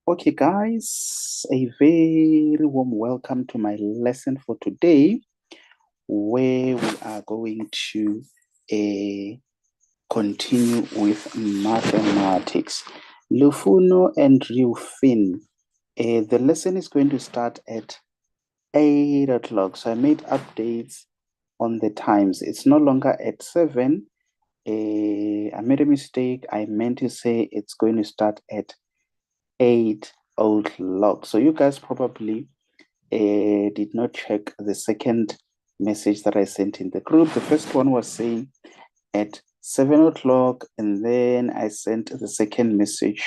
Okay, guys, a very warm welcome to my lesson for today, where we are going to continue with mathematics. Lufuno and Ryufin. The lesson is going to start at 8 o'clock. So I made updates on the times. It's no longer at 7. I made a mistake. I meant to say it's going to start at 8 o'clock. So you guys probably did not check the second message that I sent in the group. The first one was saying at 7 o'clock, and then I sent the second message,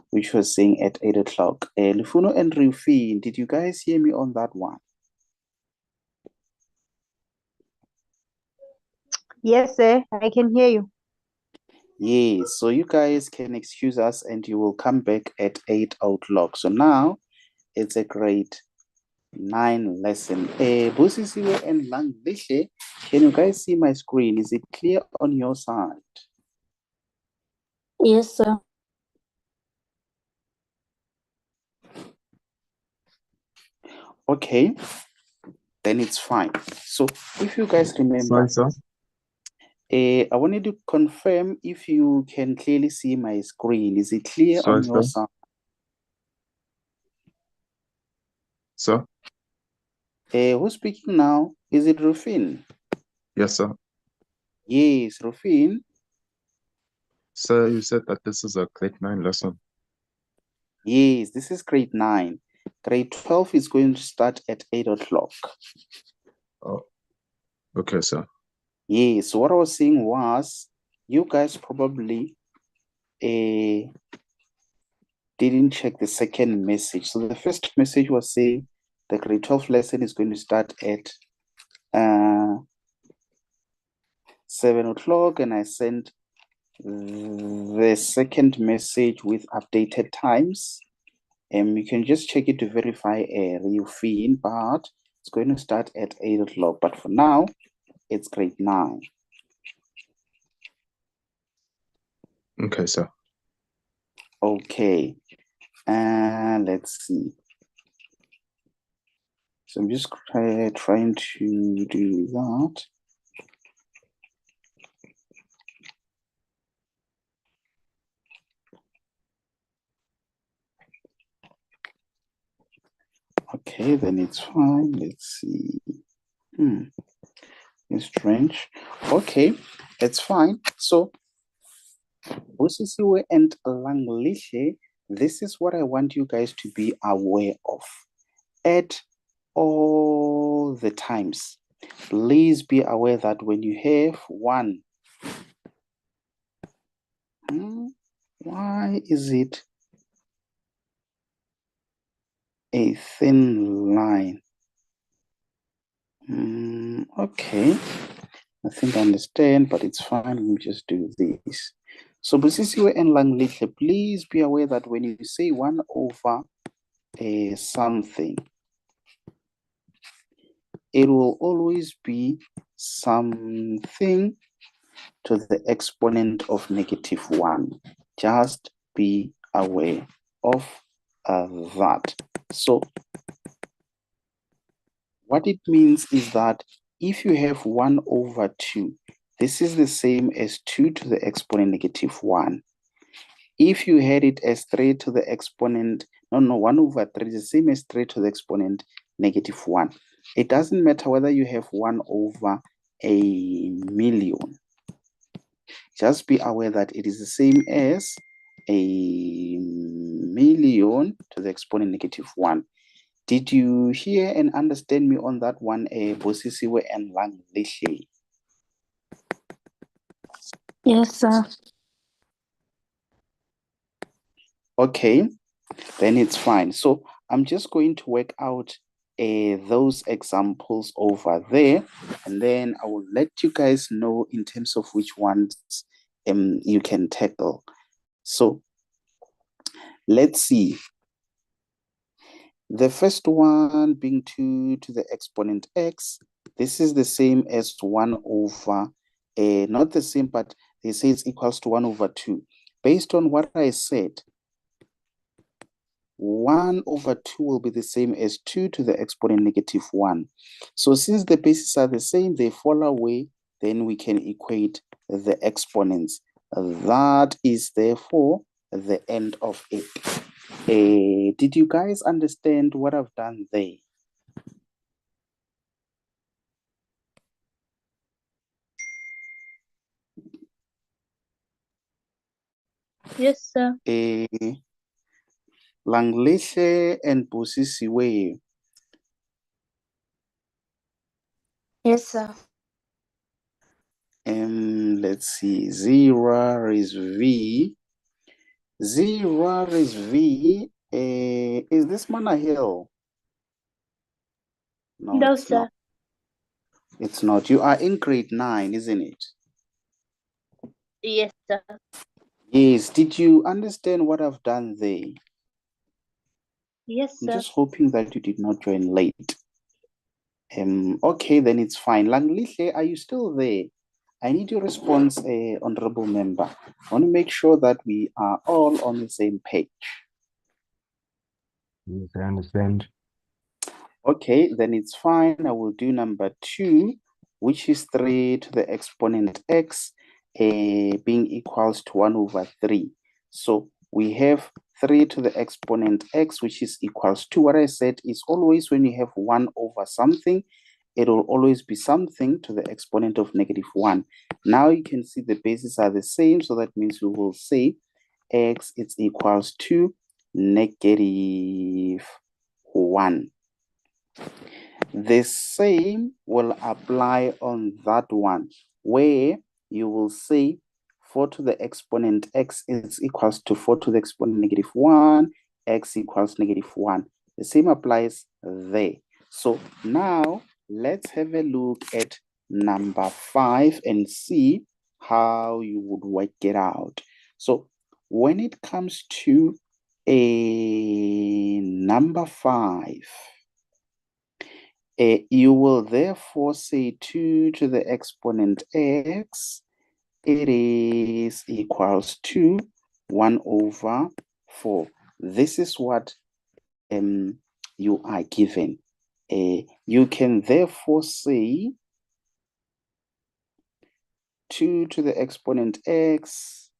which was saying at 8 o'clock. Lufuno and Rufi, did you guys hear me on that one? Yes, sir, I can hear you. Yes, so you guys can excuse us and you will come back at 8 o'clock. So now it's a grade 9 lesson. Busisiwe and Langlihle, can you guys see my screen? Is it clear on your side? Yes, sir. Okay, then it's fine. So if you guys remember, Sorry, sir. I wanted to confirm if you can clearly see my screen. Is it clear on your side? Sir? Who's speaking now? Is it Rufin? Yes, sir. Yes, Rufin. Sir, you said that this is a grade 9 lesson. Yes, this is grade 9. Grade 12 is going to start at 8 o'clock. Oh, okay, sir. Yes, what I was saying was, you guys probably didn't check the second message. So the first message was saying the grade 12 lesson is going to start at 7 o'clock, and I sent the second message with updated times. And you can just check it to verify a real fee, but it's going to start at 8 o'clock. But for now, it's grade 9. Okay, sir. Okay. And let's see. So I'm just trying to do that. Okay, then it's fine. Let's see. It's strange. Okay, it's fine. So, Busisiwe and Langlihle, this is what I want you guys to be aware of. At all the times, please be aware that when you have one, why is it a thin line? Okay, I think I understand, but it's fine. Let me just do this. So, Busisiwe and Langlihle, please be aware that when you say 1 over something, it will always be something to the exponent of -1. Just be aware of that. So what it means is that if you have 1 over 2, this is the same as 2 to the exponent -1. If you had it as 3 to the exponent, 1 over 3 is the same as 3 to the exponent -1. It doesn't matter whether you have 1 over a million. Just be aware that it is the same as a million to the exponent -1. Did you hear and understand me on that one, Bosisiwe and Langlihle? Yes, sir. Okay, then it's fine. So I'm just going to work out those examples over there, and then I will let you guys know in terms of which ones you can tackle. So let's see. The first one being 2 to the exponent x. This is the same as 1 over, not the same, but they say it's equals to 1 over 2. Based on what I said, 1 over 2 will be the same as 2 to the exponent negative 1. So since the bases are the same, they fall away, then we can equate the exponents. That is therefore the end of it. Did you guys understand what I've done there? Yes, sir. Langlehle and Busisiwe. Yes, sir. Let's see, 0 is V. 0 is V. Is this man a hill? No, it's sir. not. It's not. You are in grade 9, isn't it? Yes, sir. Yes. Did you understand what I've done there? Yes, I'm sir. just hoping that you did not join late. Okay, then it's fine. Langlihle, are you still there? I need your response, honorable member. I want to make sure that we are all on the same page. Yes, I understand. Okay, then it's fine. I will do number 2, which is 3 to the exponent x being equals to 1 over 3. So we have 3 to the exponent x, which is equals to, what I said is always when you have 1 over something, it will always be something to the exponent of negative 1. Now you can see the bases are the same, so that means we will say x is equals to negative 1. The same will apply on that one, where you will say 4 to the exponent x is equals to 4 to the exponent negative 1, x equals negative 1. The same applies there. So now let's have a look at number 5 and see how you would work it out. So when it comes to a number 5, you will therefore say 2 to the exponent x, it is equals to 1 over 4. This is what you are given. You can therefore say 2 to the exponent x,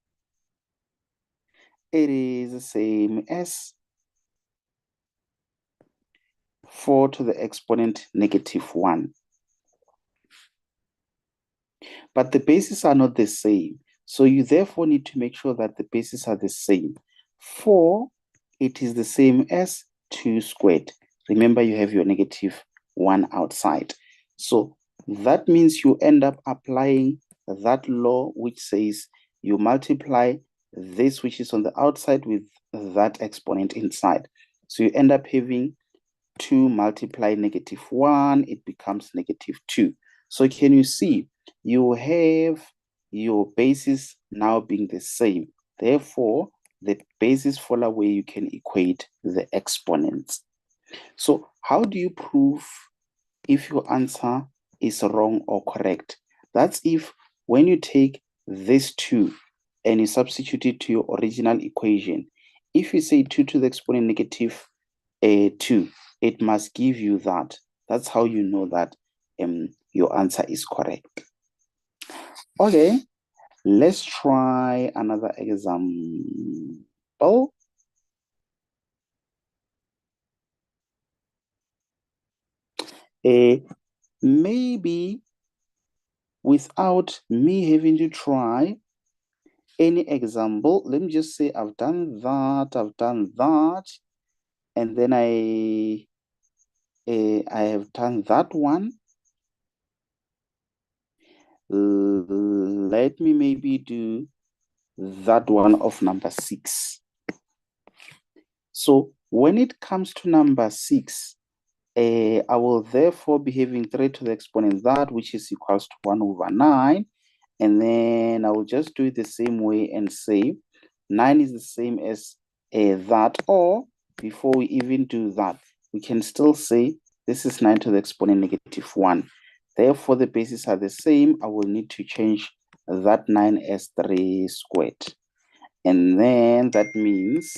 it is the same as 4 to the exponent negative 1. But the bases are not the same. So you therefore need to make sure that the bases are the same. 4, it is the same as 2 squared. Remember, you have your negative 1 outside. So that means you end up applying that law which says you multiply this which is on the outside with that exponent inside. So you end up having 2 multiply negative 1, it becomes negative 2. So can you see, you have your bases now being the same. Therefore, the bases fall away, you can equate the exponents. So how do you prove if your answer is wrong or correct? That's if when you take this 2 and you substitute it to your original equation, if you say 2 to the exponent negative 2, it must give you that. That's how you know that your answer is correct. Okay, let's try another example. Maybe without me having to try any example, let me just say I've done that, and then I have done that one. Let me maybe do that one of number 6. So when it comes to number 6, I will therefore be having 3 to the exponent that, which is equals to 1 over 9. And then I will just do it the same way and say 9 is the same as that, or before we even do that, we can still say this is 9 to the exponent negative 1. Therefore, the bases are the same. I will need to change that 9 as 3 squared. And then that means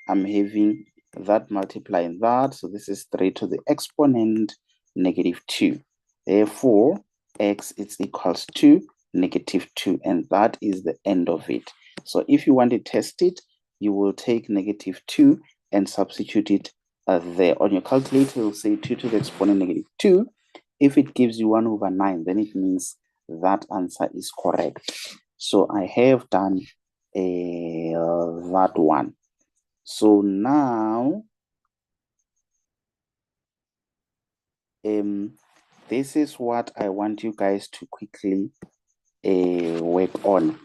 I'm having that multiplying that. So this is 3 to the exponent negative 2. Therefore, x is equals to negative 2, and that is the end of it. So if you want to test it, you will take negative 2 and substitute it there. On your calculator, you'll say 2 to the exponent negative 2. If it gives you 1 over 9, then it means that answer is correct. So I have done that one. So now, this is what I want you guys to quickly work on.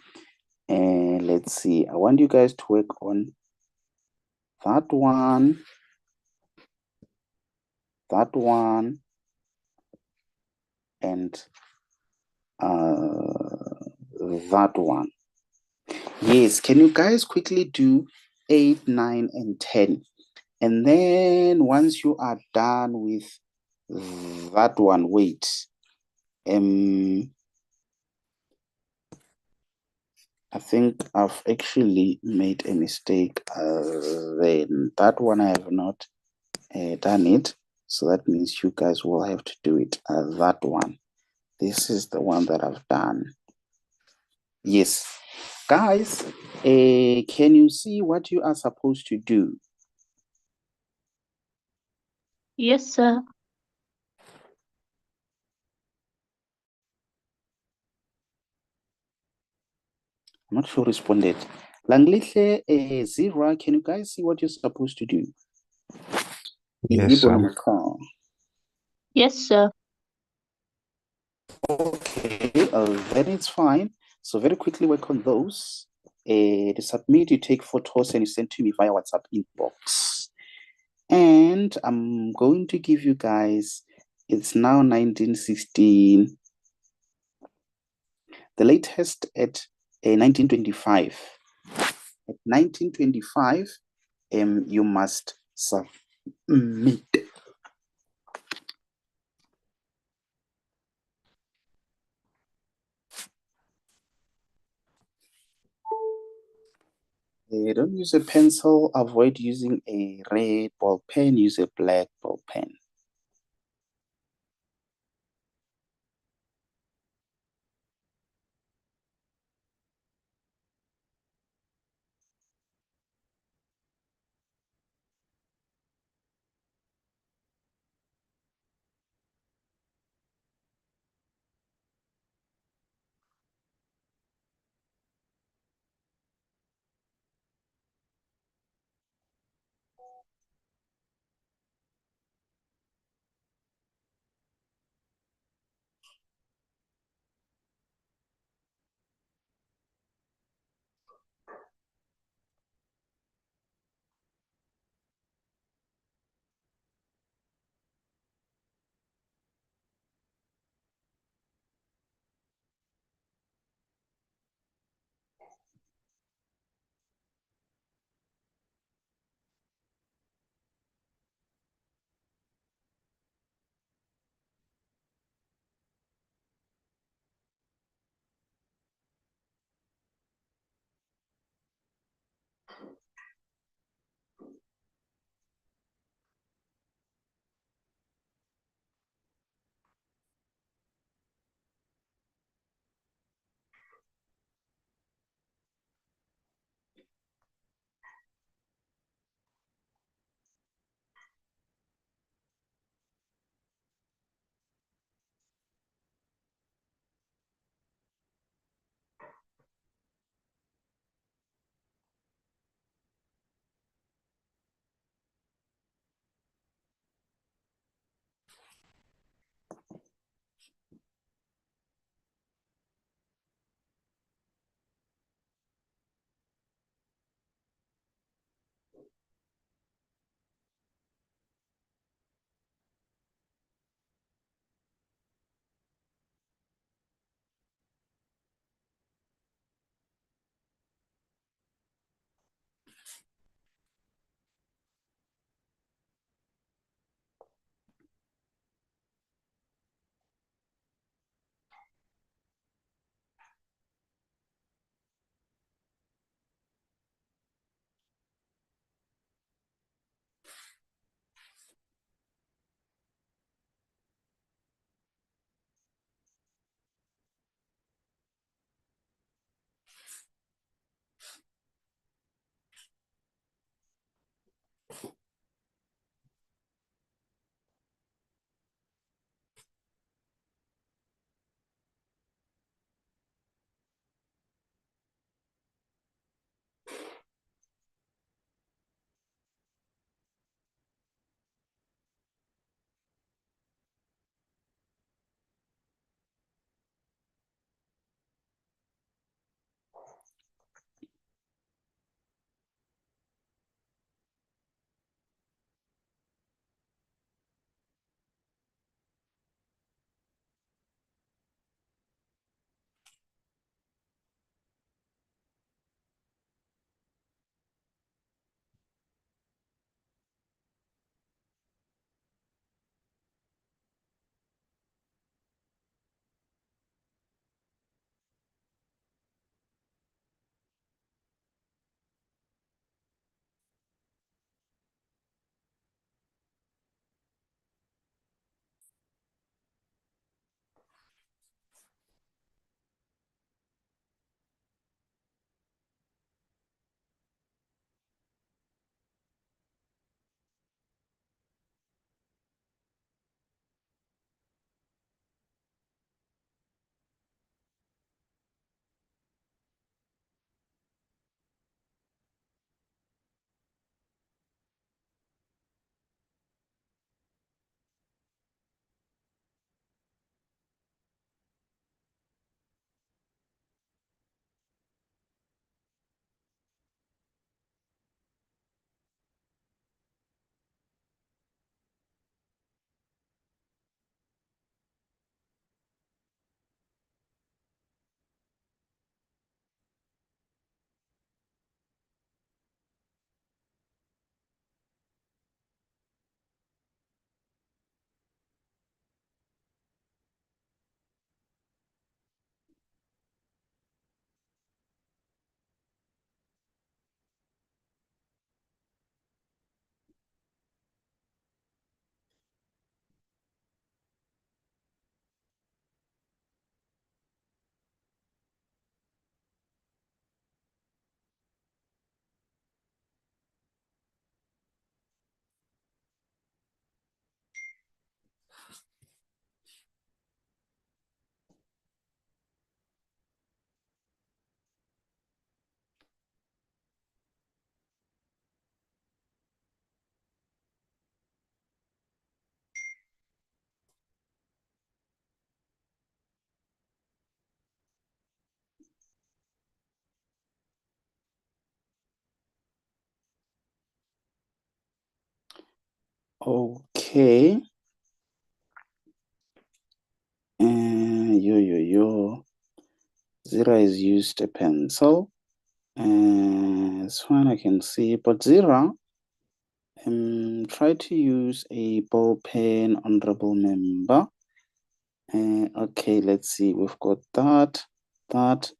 And let's see, I want you guys to work on that one, and that one. Yes, can you guys quickly do 8, 9, and 10? And then once you are done with that one, wait. I think I've actually made a mistake. Then that one I have not done it. So that means you guys will have to do it. That one. This is the one that I've done. Yes. Guys, can you see what you are supposed to do? Yes, sir. I'm not sure who responded. Langlihle, Zira, can you guys see what you're supposed to do? Yes, sir. Yes, sir. Okay, then it's fine. So very quickly work on those. To submit, you take photos and you send to me via WhatsApp inbox. And I'm going to give you guys, it's now 1916, the latest at 1925. At 1925, you must submit. Don't use a pencil, avoid using a red ball pen, use a black ball pen. Okay. Zira has used a pencil. It's fine, I can see. But Zira, try to use a ball pen, honorable member. Okay, let's see. We've got that. That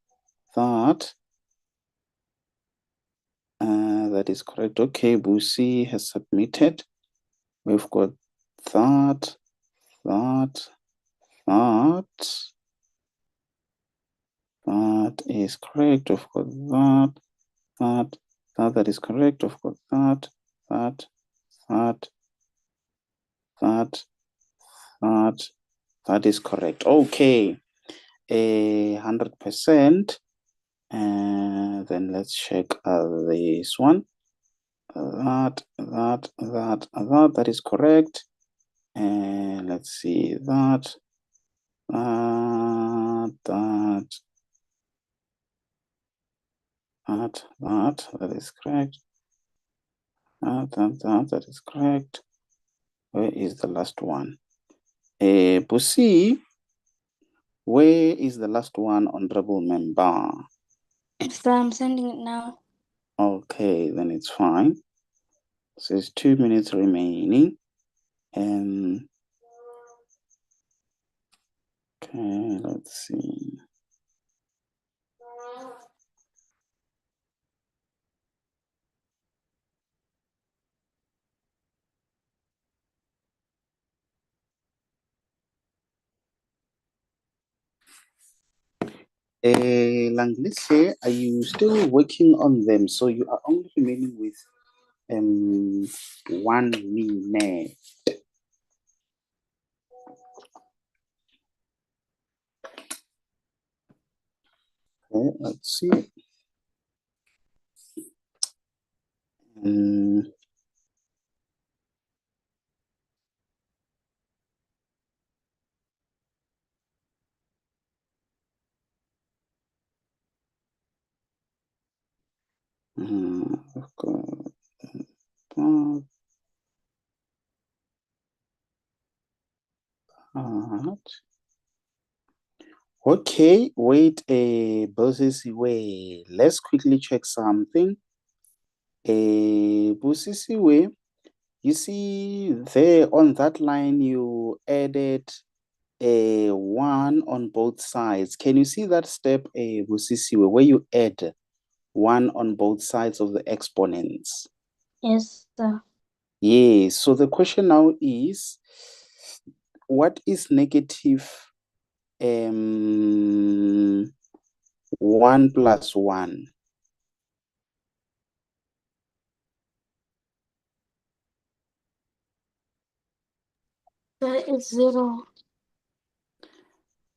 is correct. Okay, Busi has submitted. We've got that. That is correct. We've got that is correct. We've got that is correct. Okay, 100%. Then let's check this one. That is correct. And let's see that is correct. That is correct. Where is the last one? Pussy, where is the last one, honorable member? So I'm sending it now. Okay, then it's fine. So it's 2 minutes remaining. And okay, let's see. Langlise, are you still working on them? So you are only remaining with 1 minute. Okay, let's see. Okay, wait a Bosisiwe. Let's quickly check something. Bosisiwe, you see there on that line you added a 1 on both sides. Can you see that step, Bosisiwe, where you add 1 on both sides of the exponents? Yes, sir. Yes. So the question now is, what is negative 1 plus 1? That is 0.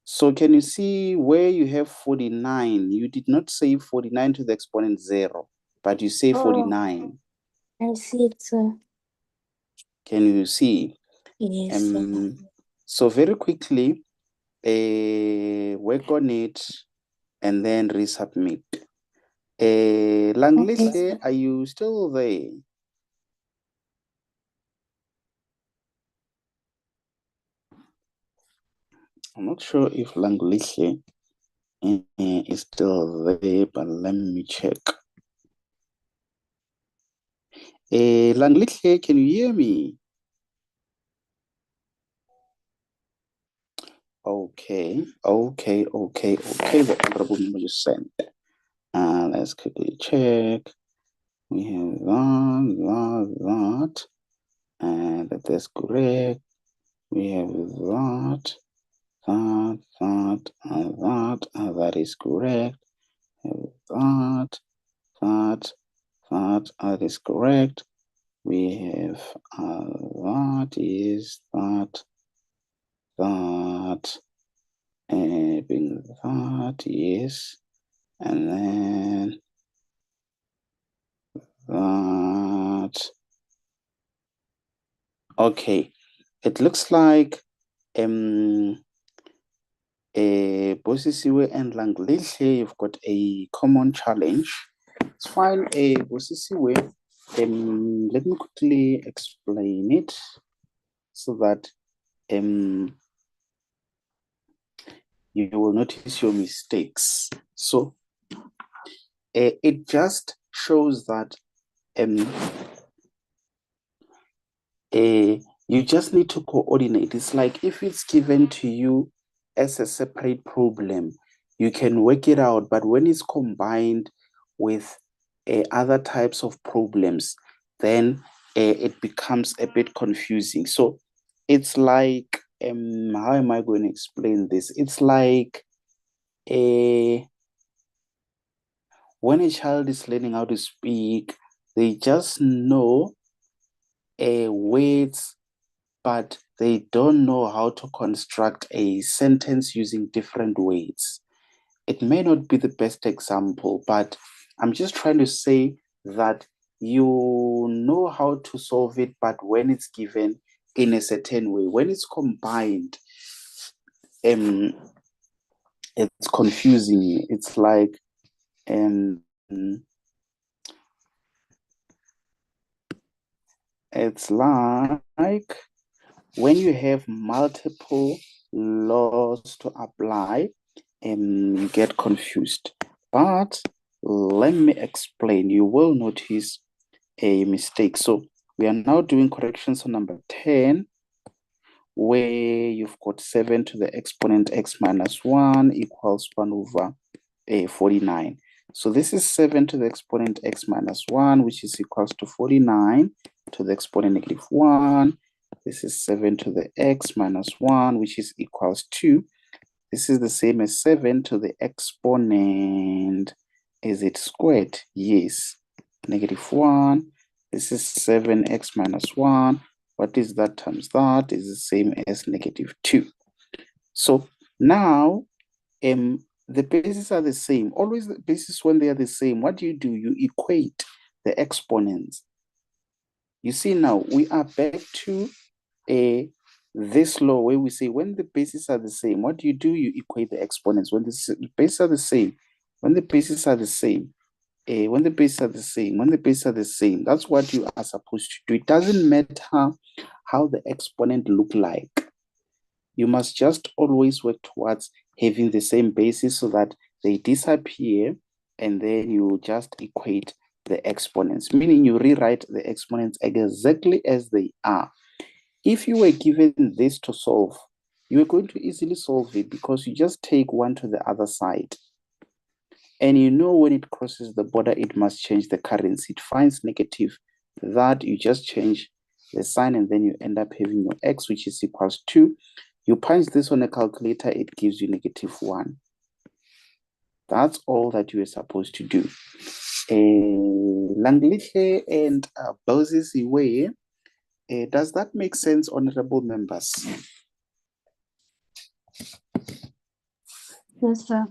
So can you see where you have 49? You did not say 49 to the exponent 0, but you say 49. I see it, sir. Can you see? Yes, sir. So very quickly, work on it and then resubmit. Langlise, Okay. are you still there? I'm not sure if Langlise is still there, but let me check. Langlise, can you hear me? Okay. The honorable member just sent. Let's quickly check. We have that, and that's correct. We have that, and that is correct. That is correct. We have that is that, being that, yes, and then that. Okay, it looks like Bosisiwe and Langlise, you've got a common challenge. It's fine, Bosisiwe, let me quickly explain it so that you will notice your mistakes. So it just shows that you just need to coordinate. It's like if it's given to you as a separate problem, you can work it out. But when it's combined with other types of problems, then it becomes a bit confusing. So it's like, how am I going to explain this? It's like when a child is learning how to speak, they just know words, but they don't know how to construct a sentence using different words. It may not be the best example, but I'm just trying to say that you know how to solve it, but when it's given in a certain way, when it's combined, it's confusing. It's like when you have multiple laws to apply, you get confused. But let me explain. You will notice a mistake. So we are now doing corrections on number 10, where you've got 7 to the exponent x minus 1 equals 1 over 49. So this is 7 to the exponent x minus 1, which is equals to 49 to the exponent negative 1. This is 7 to the x minus 1, which is equals to, this is the same as 7 to the exponent. Is it squared? Yes. Negative 1. This is 7x minus 1. What is that times that? Is the same as negative 2. So now, the bases are the same. Always the bases when they are the same. What do? You equate the exponents. You see now, we are back to this law where we say when the bases are the same, what do? You equate the exponents. When the bases are the same, when the bases are the same, when the bases are the same, when the bases are the same, that's what you are supposed to do. It doesn't matter how the exponent look like. You must just always work towards having the same basis so that they disappear, and then you just equate the exponents, meaning you rewrite the exponents exactly as they are. If you were given this to solve, you are going to easily solve it because you just take one to the other side. And you know when it crosses the border, it must change the currency. It finds negative, that you just change the sign, and then you end up having your x, which is equals to, you punch this on a calculator, it gives you negative 1. That's all that you are supposed to do. Langlihe and Boses way. Does that make sense, honorable members? Yes, sir.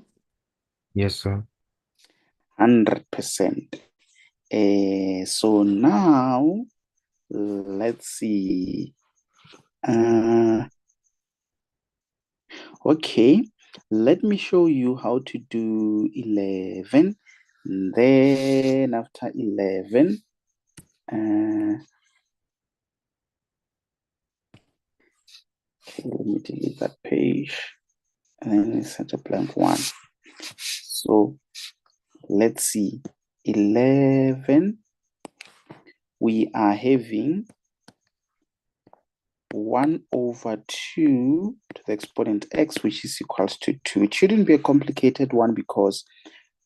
Yes, sir. 100%. So now, let's see. Okay, let me show you how to do 11. Then after 11, okay, let me delete that page and then set a blank one. So let's see, 11, we are having 1 over 2 to the exponent x, which is equals to 2. It shouldn't be a complicated one because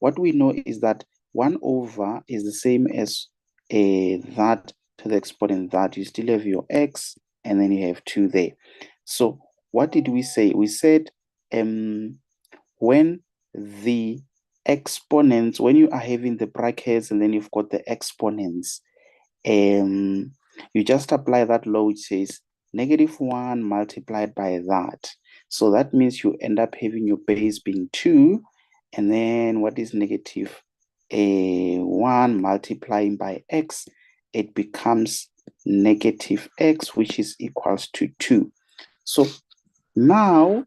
what we know is that 1 over is the same as that to the exponent that. You still have your x, and then you have 2 there. So what did we say? We said when the exponents, when you are having the brackets and then you've got the exponents, you just apply that law which says negative 1 multiplied by that. So that means you end up having your base being 2, and then what is negative 1 multiplying by x, it becomes negative x, which is equals to 2. So now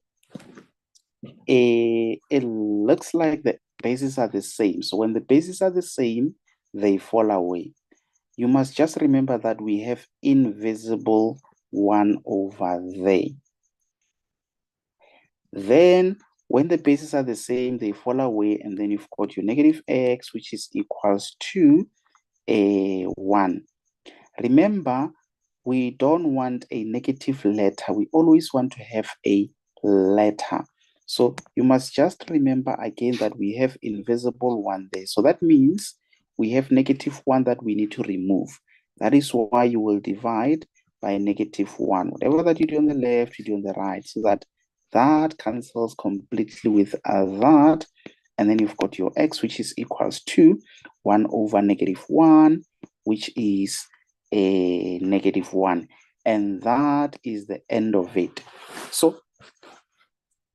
it looks like the bases are the same. So when the bases are the same, they fall away. you must just remember that we have invisible 1 over there. Then when the bases are the same, they fall away, and then you've got your negative x, which is equals to a 1. Remember, we don't want a negative letter. We always want to have a letter. So you must just remember again that we have invisible 1 there. So that means we have negative 1 that we need to remove. That is why you will divide by negative 1. Whatever that you do on the left, you do on the right, so that that cancels completely with that. And then you've got your x, which is equals to 1 over negative 1, which is a negative 1. And that is the end of it. So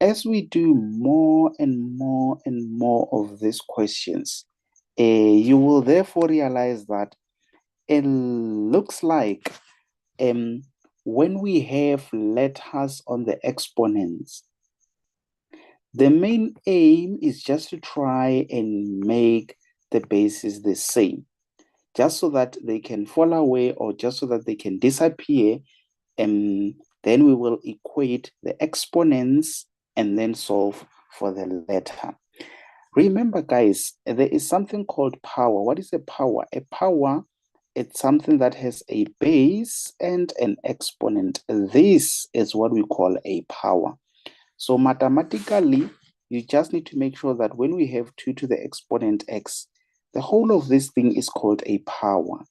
as we do more and more and more of these questions, you will therefore realize that it looks like when we have letters on the exponents, the main aim is just to try and make the bases the same, just so that they can fall away or just so that they can disappear. And then we will equate the exponents and then solve for the letter. Remember, guys, there is something called power. What is a power? A power, it's something that has a base and an exponent. This is what we call a power. So mathematically, you just need to make sure that when we have 2 to the exponent x, the whole of this thing is called a power,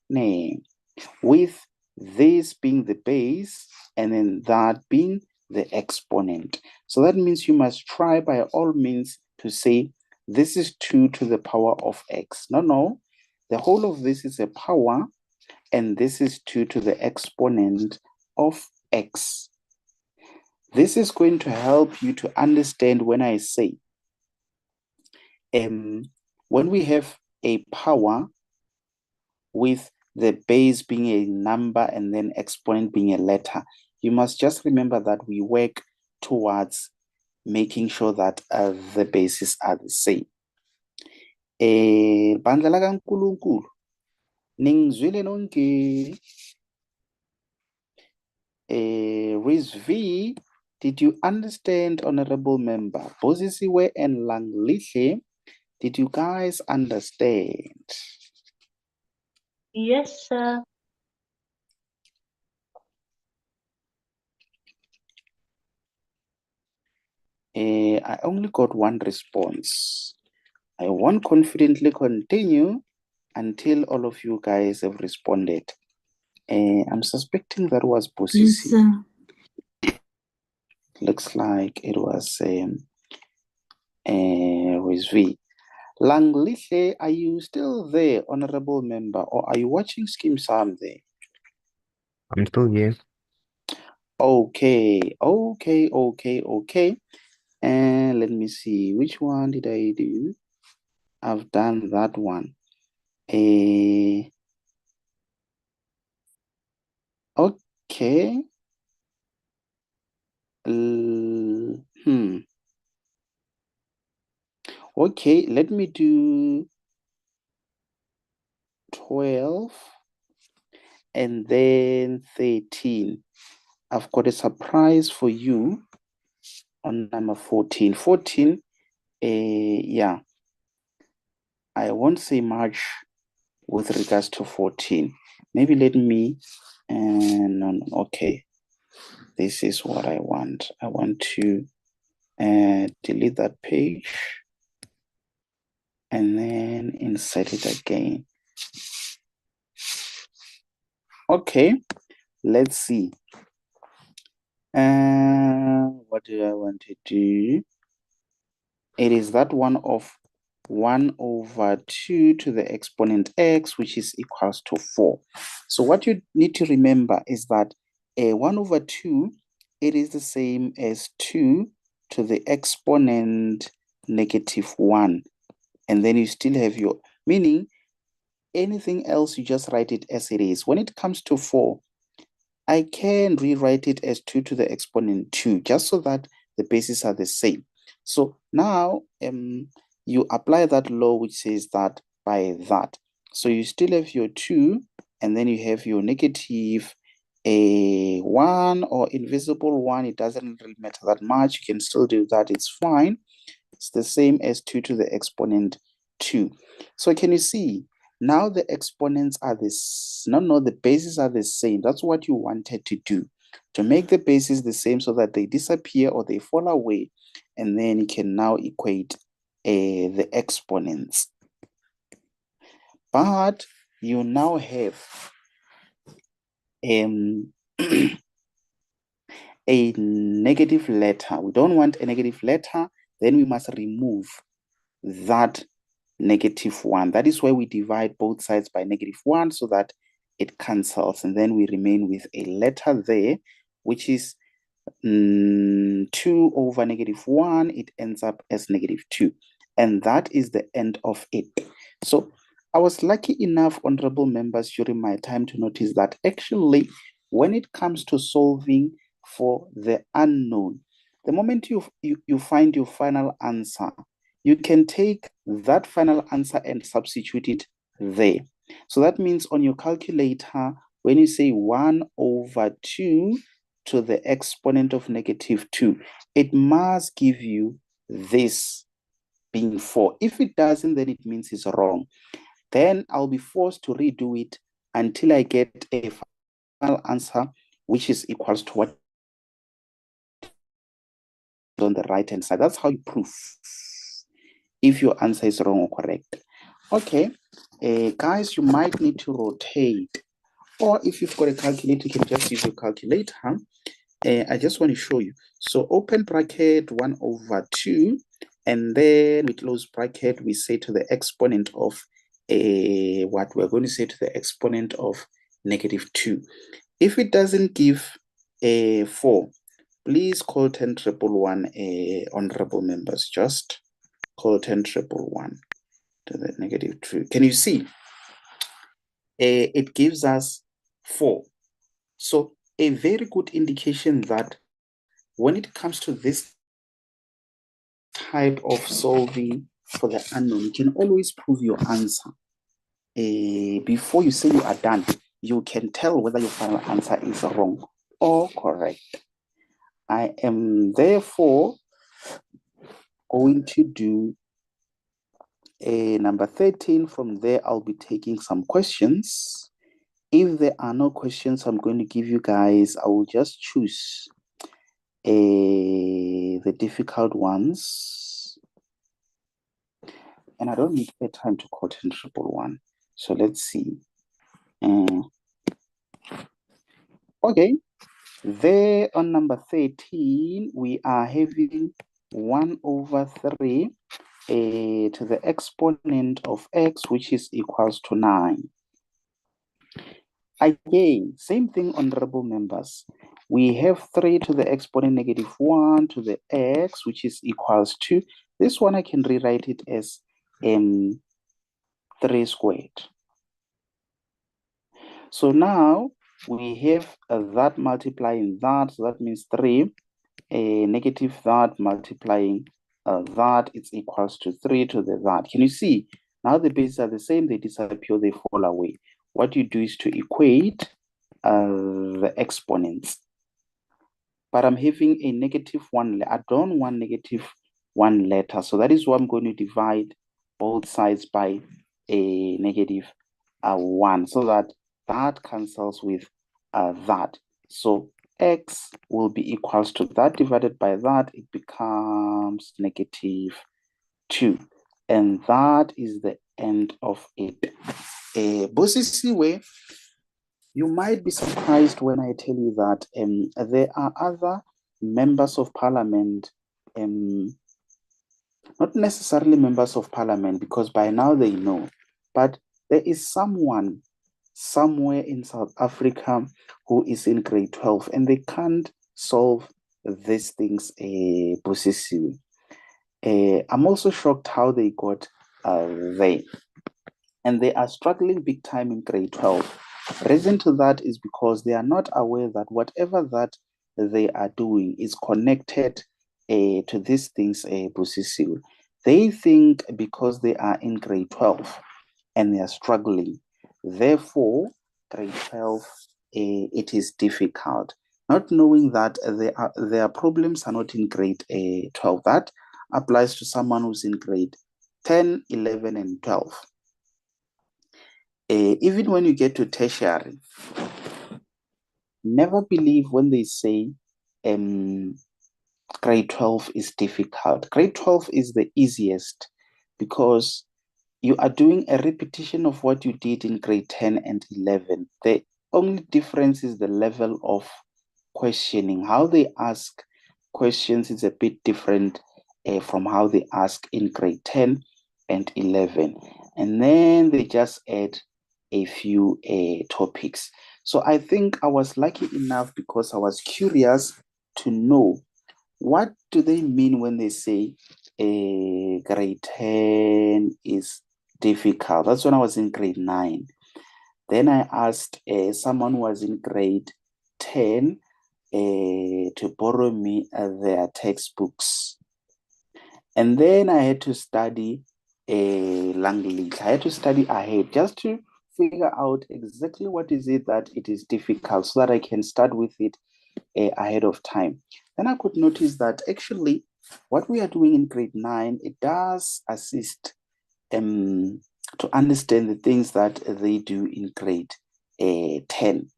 with this being the base and then that being the exponent. So that means you must try by all means to say this is 2 to the power of x. No, the whole of this is a power and this is 2 to the exponent of x. This is going to help you to understand when I say, when we have a power with the base being a number and then exponent being a letter, you must just remember that we work towards making sure that the bases are the same. Bandla la kaNkulunkulu, ningizwile nonke. Riz V, did you understand, honorable member? Bosisiwe and Langlihle, did you guys understand? Yes, sir. I only got one response. I won't confidently continue until all of you guys have responded. I'm suspecting that was Bosisi. Yes, Looks like it was Riz V. Langlihle, are you still there, honorable member, or are you watching Skim Sam there? I'm still here. Okay. And let me see, which one did I do? I've done that one. Okay. Okay, let me do 12 and then 13. I've got a surprise for you on number 14. 14, yeah, I won't say much with regards to 14. Maybe let me, no, okay. This is what I want. I want to delete that page and then insert it again. Okay, let's see. What do I want to do? It is that one of 1 over 2 to the exponent x, which is equals to 4. So what you need to remember is that 1 over 2, it is the same as 2 to the exponent negative 1. And then you still have your, meaning anything else, you just write it as it is. When it comes to 4, I can rewrite it as 2 to the exponent 2, just so that the bases are the same. So now you apply that law which says that by that. So you still have your 2 and then you have your negative a 1 or invisible 1. It doesn't really matter that much. You can still do that. It's fine. It's the same as 2 to the exponent 2. So can you see? Now the exponents are the bases are the same. That's what you wanted to do. To make the bases the same so that they disappear or they fall away. And then you can now equate the exponents. But you now have a negative letter. We don't want a negative letter. Then we must remove that -1. That is why we divide both sides by -1 so that it cancels. And then we remain with a letter there, which is 2 over -1. It ends up as -2. And that is the end of it. So I was lucky enough, honorable members, during my time to notice that actually, when it comes to solving for the unknown, the moment you find your final answer, you can take that final answer and substitute it there. So that means on your calculator, when you say 1 over 2 to the exponent of -2, it must give you this being 4. If it doesn't, then it means it's wrong. Then I'll be forced to redo it until I get a final answer, which is equals to what on the right hand side. That's how you prove if your answer is wrong or correct. Okay, guys, you might need to rotate, or if you've got a calculator, you can just use your calculator. I just want to show you. So open bracket 1 over 2, and then with close bracket, we say to the exponent of what we're going to say to the exponent of -2. If it doesn't give a 4, please call 10,111, honorable members. Just call 10,111 to the -2. Can you see? It gives us 4. So a very good indication that when it comes to this type of solving for the unknown, you can always prove your answer. Before you say you are done, you can tell whether your final answer is wrong or correct. I am therefore going to do number 13. From there, I'll be taking some questions. If there are no questions, I'm going to give you guys, I will just choose the difficult ones. And I don't need a time to call 10,111. So let's see. Okay, there on number 13, we are having 1 over 3 to the exponent of x, which is equals to 9. Again, same thing, honorable members. We have 3 to the exponent -1 to the x, which is equals to, this one I can rewrite it as 3 squared. So now we have that multiplying that, so that means 3, negative that multiplying that, it's equals to 3 to the that. Can you see? Now the bases are the same, they disappear, they fall away. What you do is to equate the exponents. But I'm having a -1, I don't want -1 letter. So that is why I'm going to divide both sides by a -1 so that that cancels with that. So x will be equals to that divided by that, it becomes -2. And that is the end of it. Bosisiwe, you might be surprised when I tell you that there are other members of parliament, not necessarily members of parliament, because by now they know, but there is someone somewhere in South Africa who is in grade 12 and they can't solve these things processively. I'm also shocked how they got there. And they are struggling big time in grade 12. Reason to that is because they are not aware that whatever that they are doing is connected to these things processing. They think because they are in grade 12 and they are struggling, therefore grade 12, it is difficult. Not knowing that their problems are not in grade 12. That applies to someone who's in grade 10, 11, and 12. Even when you get to tertiary, never believe when they say grade 12 is difficult. Grade 12 is the easiest because you are doing a repetition of what you did in grade 10 and 11. The only difference is the level of questioning. How they ask questions is a bit different from how they ask in grade 10 and 11. And then they just add a few topics. So I think I was lucky enough because I was curious to know what do they mean when they say grade 10 is difficult. That's when I was in grade 9. Then I asked someone who was in grade 10 to borrow me their textbooks. And then I had to study language. I had to study ahead just to figure out exactly what is it that it is difficult so that I can start with it ahead of time. Then I could notice that actually what we are doing in grade 9, it does assist to understand the things that they do in grade 10.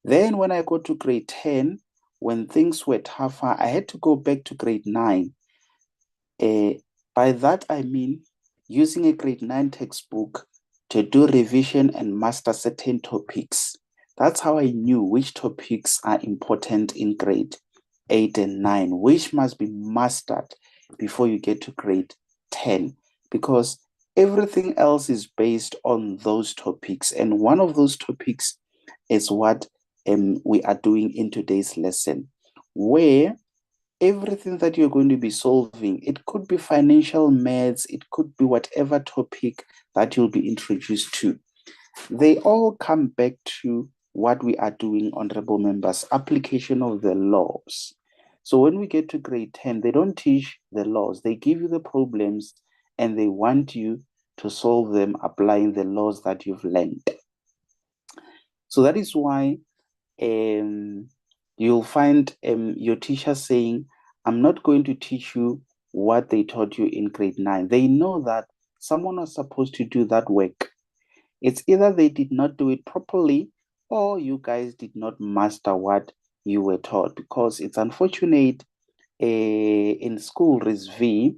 Then when I got to grade 10, when things were tougher, I had to go back to grade 9. By that, I mean using a grade 9 textbook to do revision and master certain topics. That's how I knew which topics are important in grade 8 and 9, which must be mastered before you get to grade 10, because everything else is based on those topics. And one of those topics is what we are doing in today's lesson, where everything that you're going to be solving, it could be financial maths, it could be whatever topic that you'll be introduced to. They all come back to what we are doing, honorable members, application of the laws. So when we get to grade 10, they don't teach the laws. They give you the problems and they want you to solve them applying the laws that you've learned. So that is why you'll find your teacher saying, I'm not going to teach you what they taught you in grade 9. They know that someone was supposed to do that work. It's either they did not do it properly or you guys did not master what you were taught, because it's unfortunate in school, RISV,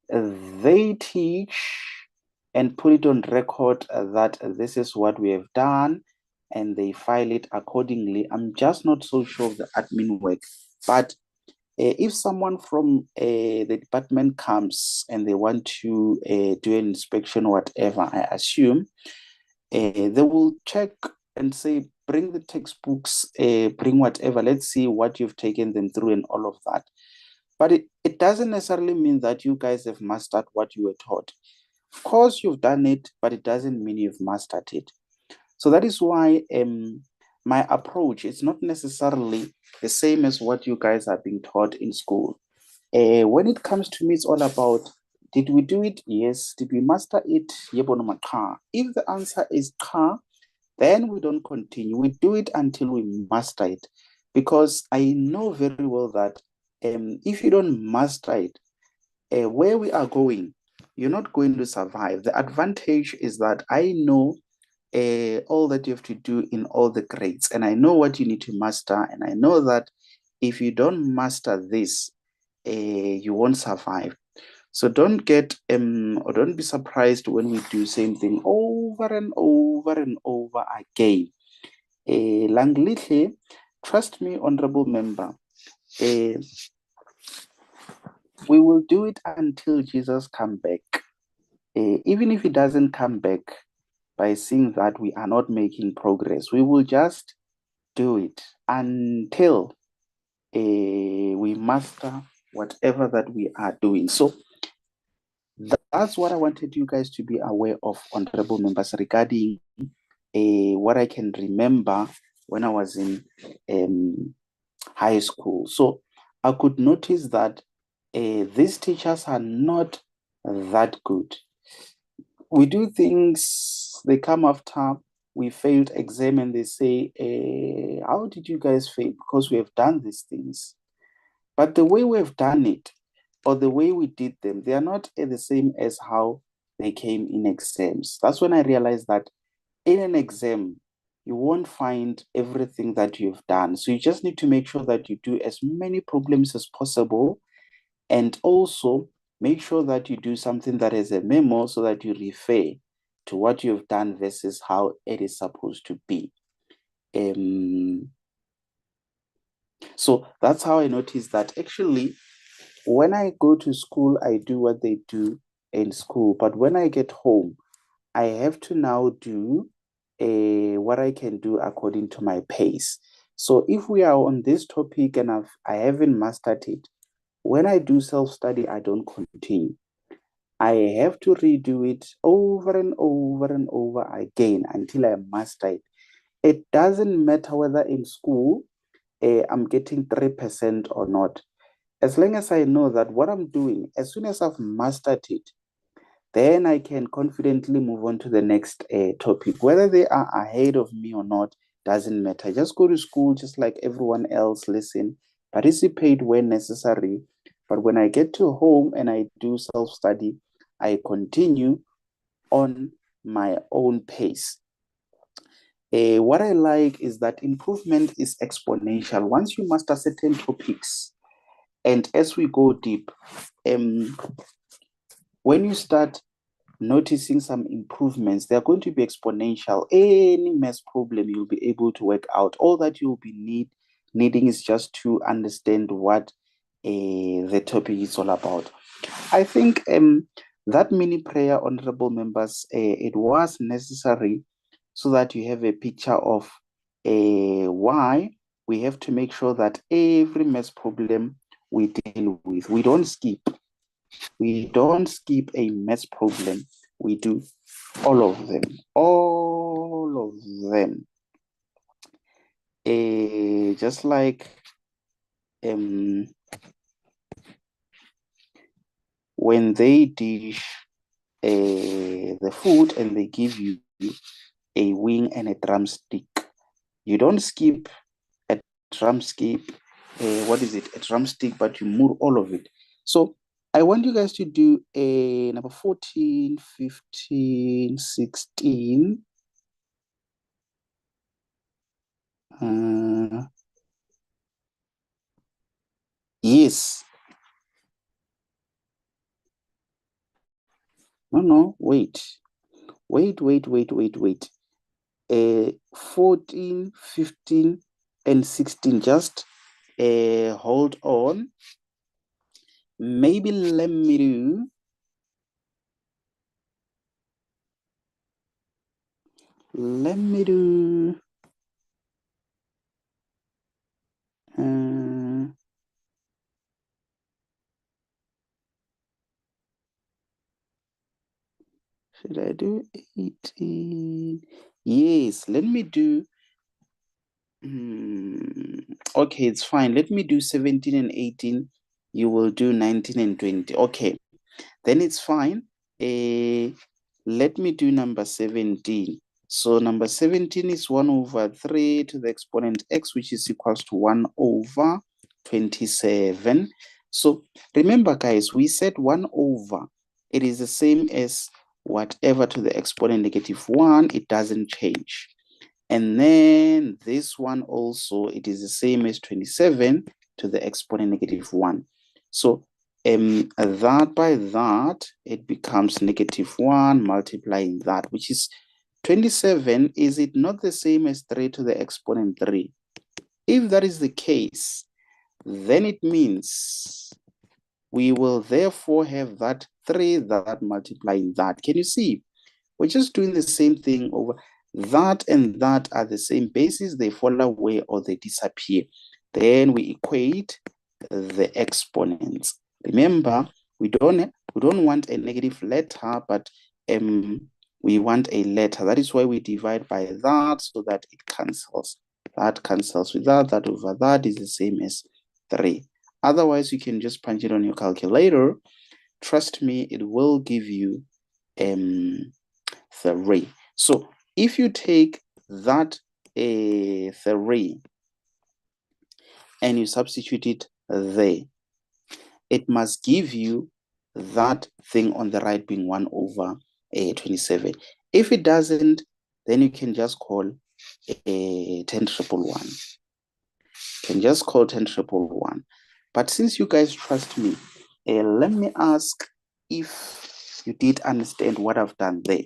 they teach and put it on record that this is what we have done and they file it accordingly. I'm just not so sure of the admin work, but if someone from the department comes and they want to do an inspection or whatever, I assume they will check and say, bring the textbooks, bring whatever, let's see what you've taken them through and all of that. But it doesn't necessarily mean that you guys have mastered what you were taught. Of course, you've done it, but it doesn't mean you've mastered it. So that is why my approach is not necessarily the same as what you guys are being taught in school. When it comes to me, it's all about, did we do it? Yes. Did we master it? If the answer is ka, then we don't continue. We do it until we master it. Because I know very well that if you don't master it, where we are going, you're not going to survive. The advantage is that I know all that you have to do in all the grades, and I know what you need to master, and I know that if you don't master this, you won't survive. So don't get or don't be surprised when we do same thing over and over and over again. Langlihle, trust me, honorable member, we will do it until Jesus come back. Even if he doesn't come back, by seeing that we are not making progress, we will just do it until we master whatever that we are doing. So that's what I wanted you guys to be aware of, honorable members, regarding what I can remember when I was in high school. So I could notice that these teachers are not that good. We do things, they come after we failed exam and they say, how did you guys fail? Because we have done these things. But the way we have done it, or the way we did them, they are not the same as how they came in exams. That's when I realized that in an exam, you won't find everything that you've done. So you just need to make sure that you do as many problems as possible, and also make sure that you do something that is a memo so that you refer to what you've done versus how it is supposed to be. So that's how I noticed that actually when I go to school, I do what they do in school. But when I get home, I have to now do what I can do according to my pace. So if we are on this topic and I haven't mastered it, when I do self-study, I don't continue. I have to redo it over and over and over again until I master it. It doesn't matter whether in school I'm getting 3% or not. As long as I know that what I'm doing, as soon as I've mastered it, then I can confidently move on to the next topic. Whether they are ahead of me or not, doesn't matter. Just go to school just like everyone else, listen, participate when necessary. But when I get to home and I do self-study, I continue on my own pace. What I like is that improvement is exponential. Once you master certain topics, and as we go deep, when you start noticing some improvements, they're going to be exponential. Any math problem you'll be able to work out. All that you'll be needing is just to understand what the topic is all about. I think that mini prayer, honorable members, it was necessary so that you have a picture of why we have to make sure that every math problem we deal with, we don't skip a math problem. We do all of them. Just like when they dish the food and they give you a wing and a drumstick, you don't skip a drumstick, a drumstick, but you move all of it. So I want you guys to do number 14, 15, 16. Yes. No, wait. 14, 15, and 16. Just hold on. Maybe let me do. Should I do 18? Yes, let me do. Okay, it's fine. Let me do 17 and 18. You will do 19 and 20. Okay, then it's fine. Let me do number 17. So number 17 is 1 over 3 to the exponent x, which is equals to 1 over 27. So remember, guys, we said 1 over. It is the same as whatever to the exponent -1. It doesn't change. And then this one also, it is the same as 27 to the exponent -1. So that by that, it becomes -1 multiplying that, which is 27. Is it not the same as 3 to the exponent 3? If that is the case, then it means we will therefore have that 3 that multiplying that. Can you see? We're just doing the same thing over. That and that are the same basis. They fall away or they disappear. Then we equate the exponents. Remember, we don't want a negative letter, but we want a letter. That is why we divide by that so that it cancels. That cancels with that. That over that is the same as 3. Otherwise, you can just punch it on your calculator. Trust me, it will give you 3. So if you take that 3 and you substitute it there, it must give you that thing on the right being 1 over 27. If it doesn't, then you can just call 10,111. You can just call 10,111. But since you guys trust me, let me ask if you did understand what I've done there.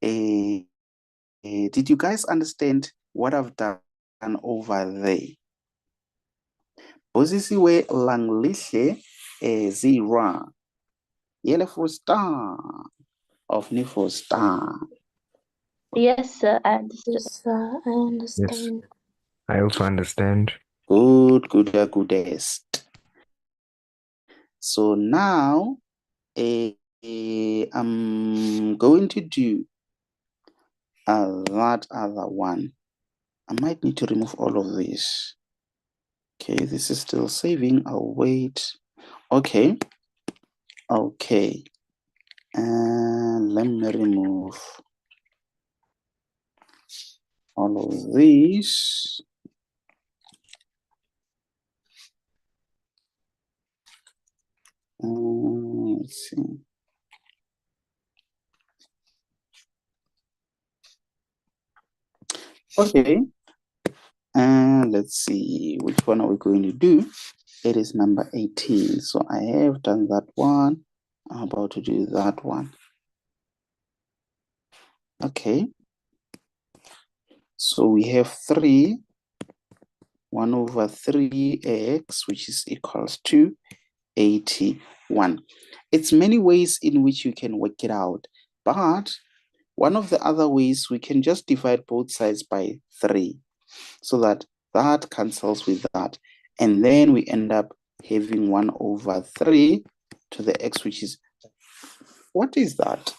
Did you guys understand what I've done over there? Bosisiwe langlihle zira. Yellow for star of ni for star. Yes, sir, I understood. Yes, sir, I understand. I also understand. Good, goodest. So now I'm going to do that other one. I might need to remove all of this. Okay, this is still saving. I'll wait. Okay. And let me remove all of these. Let's see. Okay. And let's see, which one are we going to do? It is number 18. So I have done that one. I'm about to do that one. Okay. So we have 3, 1 over 3x, which is equals to 81. It's many ways in which you can work it out, but one of the other ways, we can just divide both sides by 3 so that that cancels with that. And then we end up having 1 over 3 to the x, which is, what is that?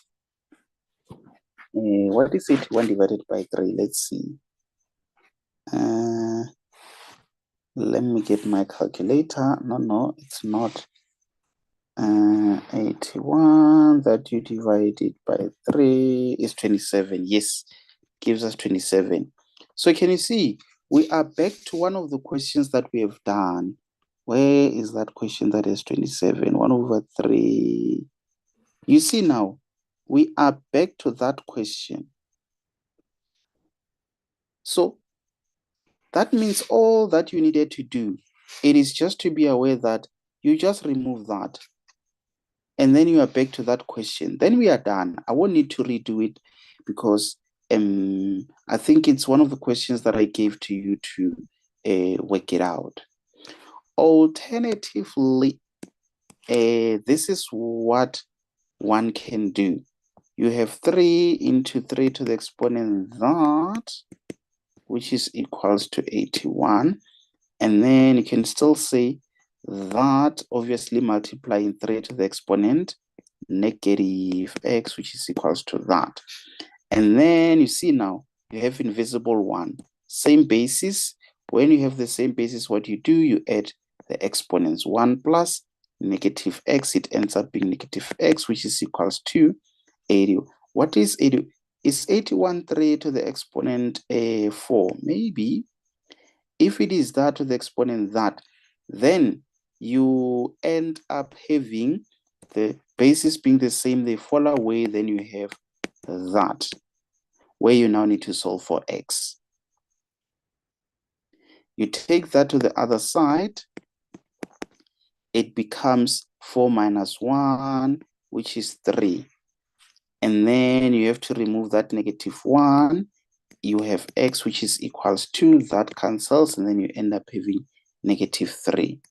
What is 81 divided by 3? Let's see. Let me get my calculator. No, it's not. 81 that you divided by 3 is 27. Yes, gives us 27. So can you see, we are back to one of the questions that we have done. Where is that question that is 27? 1 over 3. You see now, we are back to that question. So that means all that you needed to do, it is just to be aware that you just remove that. And then you are back to that question. Then we are done. I won't need to redo it because I think it's one of the questions that I gave to you to work it out. Alternatively, this is what one can do. You have 3 into 3 to the exponent that, which is equals to 81. And then you can still say that, obviously multiplying 3 to the exponent negative x, which is equals to that. And then you see now you have invisible 1. Same basis. When you have the same basis, what you do, you add the exponents. 1 plus negative x, it ends up being negative x, which is equals to 80. What is 80? Is 81 3 to the exponent 4? Maybe. If it is that to the exponent that, then you end up having the basis being the same, they fall away, then you have that, where you now need to solve for x. You take that to the other side, it becomes 4 minus 1, which is 3. And then you have to remove that negative 1. You have x, which is equals to, that cancels, and then you end up having negative 3.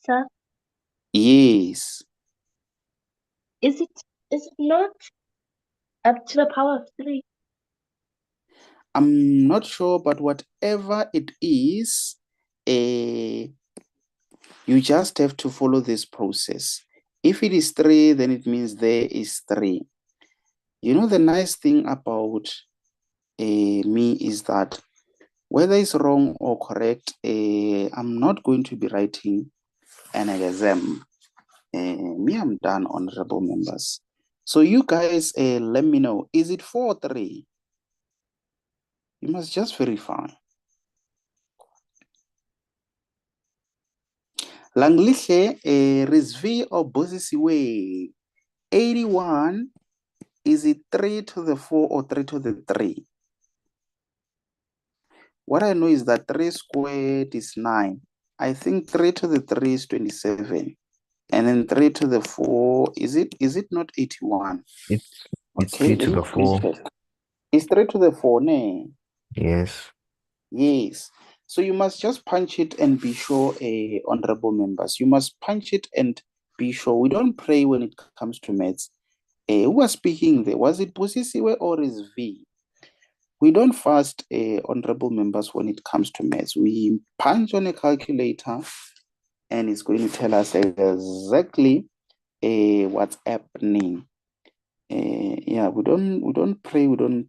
Sir, Yes. is it not up to the power of 3? I'm not sure, but whatever it is, you just have to follow this process. If it is 3, then it means there is 3. You know, the nice thing about me is that whether it's wrong or correct, I'm not going to be writing an exam. Me, I'm done, honorable members. So you guys let me know, is it 4 or 3? You must just verify. Langlihle Rizvi or Bosisiwe. 81, is it 3 to the 4 or 3 to the 3? What I know is that 3 squared is 9. I think 3 to the 3 is 27. And then 3 to the 4, is it not 81? It's Okay, 3 let to me the quickly 4. check. It's 3 to the 4, ne? Yes. Yes. So you must just punch it and be sure, honorable members. You must punch it and be sure. We don't pray when it comes to maths. Who was speaking there? Was it Bosisiwe or is V? We don't fast, honorable members, when it comes to maths. We punch on a calculator and it's going to tell us exactly what's happening. Yeah, we don't pray, we don't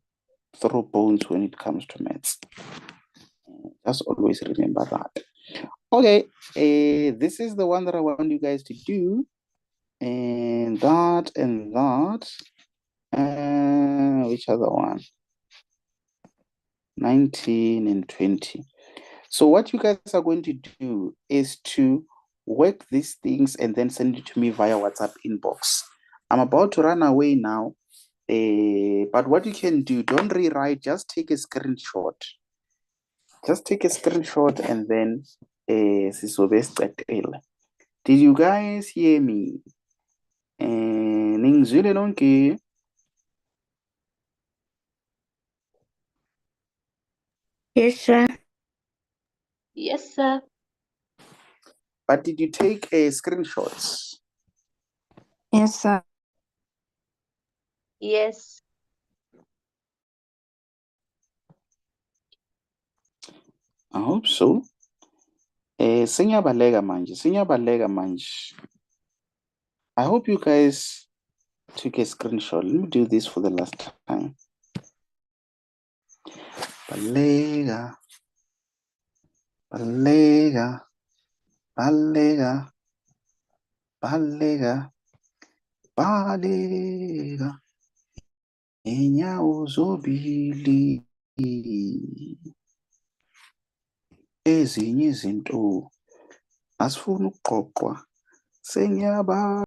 throw bones when it comes to maths. Just always remember that. Okay, this is the one that I want you guys to do, and that, which other one? 19 and 20. So what you guys are going to do is to work these things and then send it to me via WhatsApp inbox. I'm about to run away now, but what you can do, don't rewrite, just take a screenshot. Just take a screenshot and then did you guys hear me? Ningizwile nonke? Yes, sir. Yes, sir. But did you take a screenshots? Yes, sir. Yes. I hope so. Sinyabaleka manje. I hope you guys took a screenshot. Let me do this for the last time. Balega, balega, balega, balega, balega. Inyawo zobili. Ezinye izinto asifuna ukuqoqwa. Sengiyaba